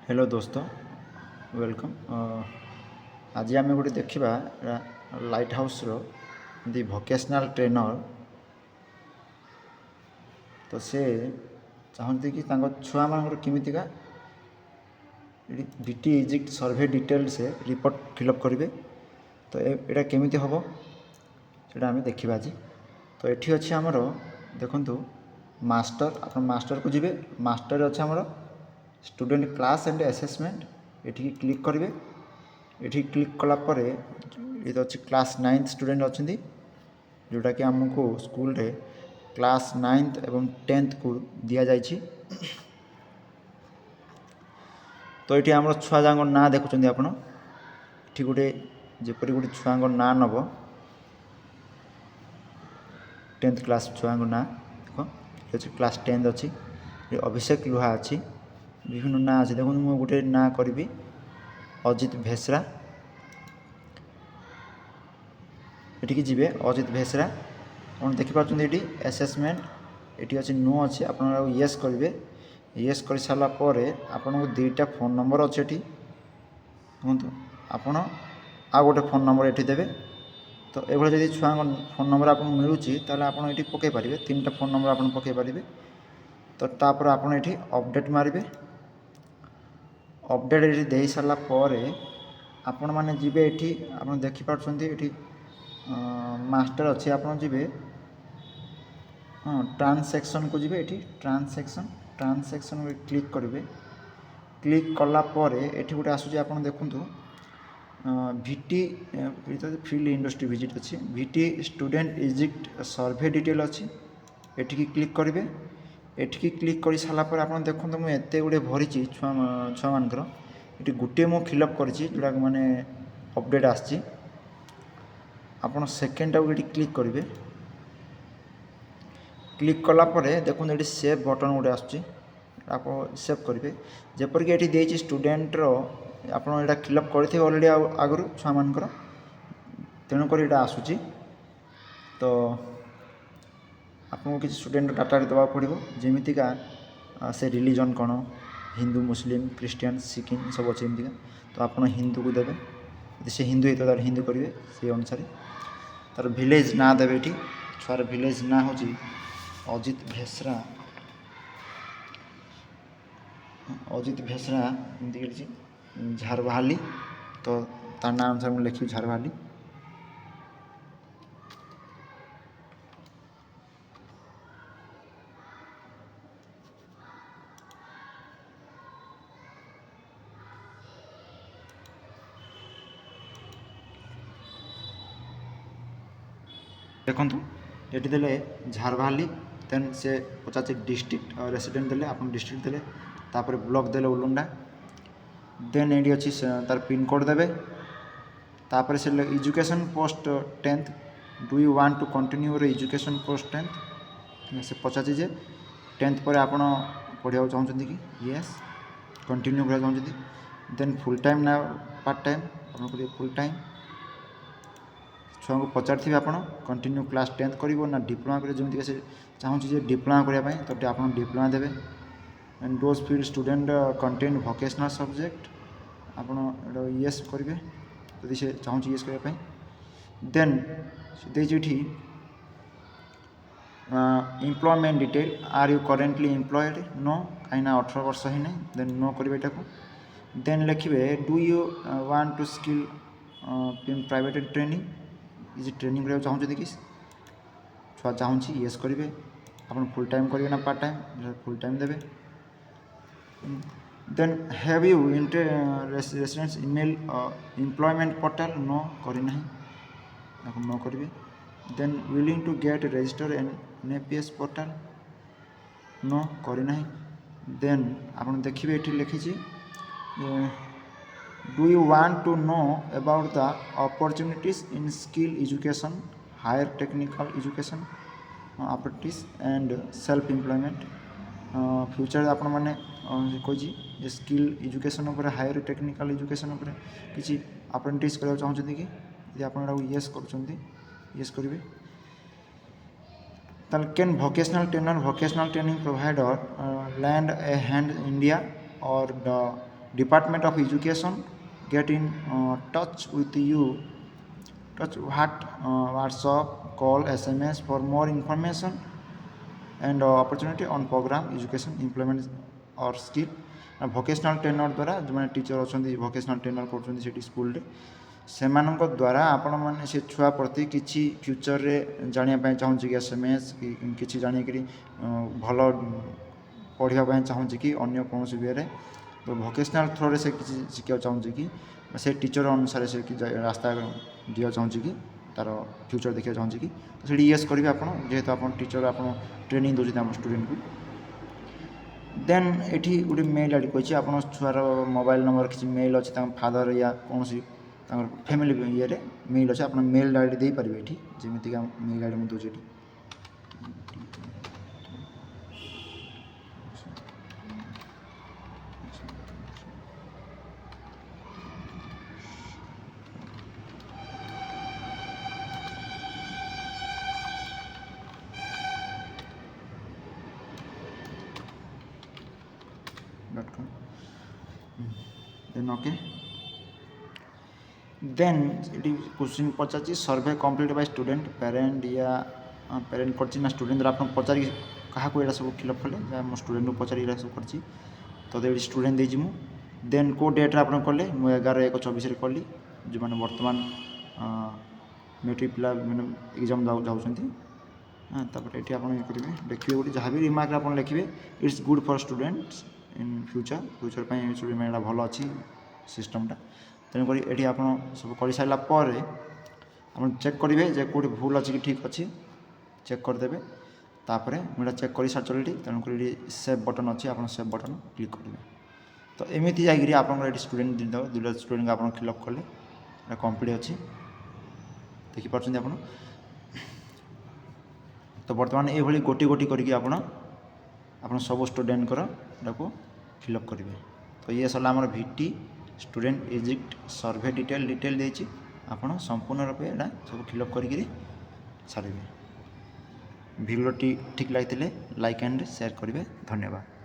Hello दोस्तों, welcome. आज आम गोटे देखा लाइट हाउस दी भोकेशनल ट्रेनर। तो से चाहती कि छुआ मान केमितिका बीटी इजिप्ट सर्वे डिटेल से रिपोर्ट फिलअप करेंगे। तो यहाँ केमिति हम से आम देखा आज। तो ये अच्छे आमर देखु मास्टर, आप मास्टर को जी मास्टर अच्छे आमर स्टूडेंट क्लास एंड असेसमेंट। ये क्लिक करेंगे। ये क्लिक कलापर ये अच्छी क्लास 9th स्टूडेंट अच्छा जोटा कि आमको स्कूल रे क्लास 9th एवं 10th को दि जाइए। तो ये आम छुआ जाक ना देखुं आप गोटे जपरी गोटे छुआ ना नब 10th क्लास छुआ ना देख ये क्लास 10th अच्छी अभिषेक लुहा अच्छी विभिन्न ना अच्छे। देखो मुझे गोटे ना करी अजित भेसरा। ये जी अजित भेसरा आप देखिपुं ये एसेसमेंट ये अच्छे नो अच्छे आप येस करेंगे। येस कर सारापर आपन को 2टा फोन नंबर अच्छे ये कहतु आपड़ आ गोटे फोन नंबर ये देवे। तो ये जब छुआ फोन नंबर आपको मिलूँ ताल आप पकई पारे 3टा फोन नंबर आप पकई पारे। तो तापर आप अपडेट मारे। अपडेट ये दे सारापर आपण मैंने जी ये आप देखिपुं ये मास्टर अच्छे आप जी हाँ ट्रांसैक्शन को जी ये ट्रांसैक्शन क्लिक करेंगे। क्लिक कलापर ये गोटे आसूँ आप देखूँ भिटी फील्ड इंडस्ट्री विजिट अच्छी भिटी स्टूडेंट इजिप्ट सर्वे डिटेल अच्छी ये क्लिक करेंगे। ये क्लिक कर सारापर आप देखो मुझे एत गुड़े भरी छुआ मानकर ये गोटे मु फिलअप करा माने अपडेट आसी आप सेकेंड टाक ये क्लिक करेंगे। क्लिक कलापर देखो ये सेव बटन गोटे आसूँ आप सेव करेंगे। जपरिक ये देती स्टूडेंटर आप फिलअप करेंगे अलरेडी आगु छुआ मानकर तेणुक यहाँ आसूँ। तो आपको किसी स्टूडेंट डाटा देवा पड़ो जमीतिका से रिलीजन कौन हिंदू मुस्लिम क्रिश्चियन सिख सब अच्छे एमतीका। तो आप हिंदू को देवे यदि से हिंदू है तो हिंदू करेंगे से अनुसार तार विलेज ना देवे। ये छुआर विलेज ना हूँ अजित भेसरा। अजित भेसरा एमती झारबाहाली। तो तार ना अनुसार मुझे लिखी झारबाहाली। देखु ये देले झारबाहाली देन से पचास डिस्ट्रिक्ट रेसिडेंट देले आप डिस्ट्रिक्ट देले तापर ब्लॉक देले उलुंडा। देन ये अच्छी तार पिन कोड देवे। तापर से education post 10th do you want to continue your education post 10th से पचास जे 10th पर आप पढ़ा चाहते कि येस कंटिन्यू करा चाहते। देन फुल टाइम ना पार्ट टाइम आप फुल टाइम छुआ को पचारि आप कंटिन्यू क्लास 10th कर ना डिप्लोमा कर जमीक से चाहूँगी डिप्लोमा करने तो आप डिप्लोमा देवे। And those field student content vocational subject आप येस करेंगे यदि से चाहूँगी येस करने। देन देती employment detail are you currently employed no कहीं 18 वर्ष ही नहीं देन नो करेंगे यहाँ। देन लिखे do you want to skill in private training ये ट्रेनिंग करा चाहते कि छुआ चाहूँगी येस करेंगे। आप फुल टाइम करेंगे ना पार्ट टाइम फुल टाइम देवे। Then have you residence email employment portal नो करना आप नो करेंगे। Then willing to get register NAPS portal नो करना। देन आप देखिए ये लिखी do you want to know about the opportunities in skill education higher technical education apprentice and self employment future आप मैंने कही स्किल एजुकेशन उपर हायर टेक्निकल एजुकेशन उपर किसी अप्रेंटिस करा चाहते कि यदि आप येस येस करेंगे। Can vocational training provider lend a hand India और the department of education get in touch with you touch WhatsApp, call, SMS for more information and opportunity on program education implement or skill. Vocational trainer द्वारा जो मैंने teacher अच्छा vocational trainer कर school से द्वारा आपण मैंने से छुआ प्रति किसी फ्यूचर रे जानापी चाहूँगी कि SMS कि जानिक भल पढ़ापी चाहूँगी कि अन्य कौन वे तो भोकेशनाल थ्रो से किसी शिखा चाहूँगी कि से टीचर अनुसार से कि रास्ता दिया चाहूँगी कि तार फ्यूचर देखा चाहूँगी कि तो ये येस करेंगे आप जेहेतु आप टीचर आप ट्रेनिंग दूसरी स्टूडेंट को देन ये गोटे मेल आईडी कही आप छुआर मोबाइल नंबर किसी मेल अच्छे फादर या कौन फैमिली ये मेल अच्छे आप मेल आईडी दे पारे ये जमीक मेल आईडी मुझे दूसरी then okay then ये क्वेश्चन पचार सर्वे कंप्लीट बाय स्टूडेंट पेरेंट या पेरेंट कर स्टूडेंट आप पचार क्या यहाँ सब फिलअप कले मो स्टूडेंट को पचार सब कर तो ये स्टूडेंट देजी मु देन को डेट्रे आप कले मुझे 11/1/24 कली जो मैंने बर्तमान मेट्रिक पिला मैंने एग्जाम जाऊँगी हाँ तापर ये आप करेंगे देखिए गोटे जहाँ भी रिमार्क आप लिखे it's good for students in future student भल अच्छी सिस्टमटा तेणुक ये आप सब कर सारापर आप चेक करेंगे जे कौट भूल अच्छी कि ठीक अच्छी चेक करदे तापर मुझे चेक कर सारी तेणुक ये सेव बटन अच्छी आप सेव बटन क्लिक करेंगे तो एमती जाकि आप स्टूडेंट दुटा स्टूडेंट आप फिलअप कले कम्प्लीट अच्छी देखिपार आप तो बर्तमान ये गोटी गोटी करके आप सब स्टूडेंट को फिलअप करेंगे तो ये सरला आम भिटी स्टूडेंट एग्जिट सर्वे डिटेल देती आप संपूर्ण रूपे यहाँ सब फिलअप करी सारे भिडियोटी ठीक लगी लाइक एंड शेयर करेंगे धन्यवाद।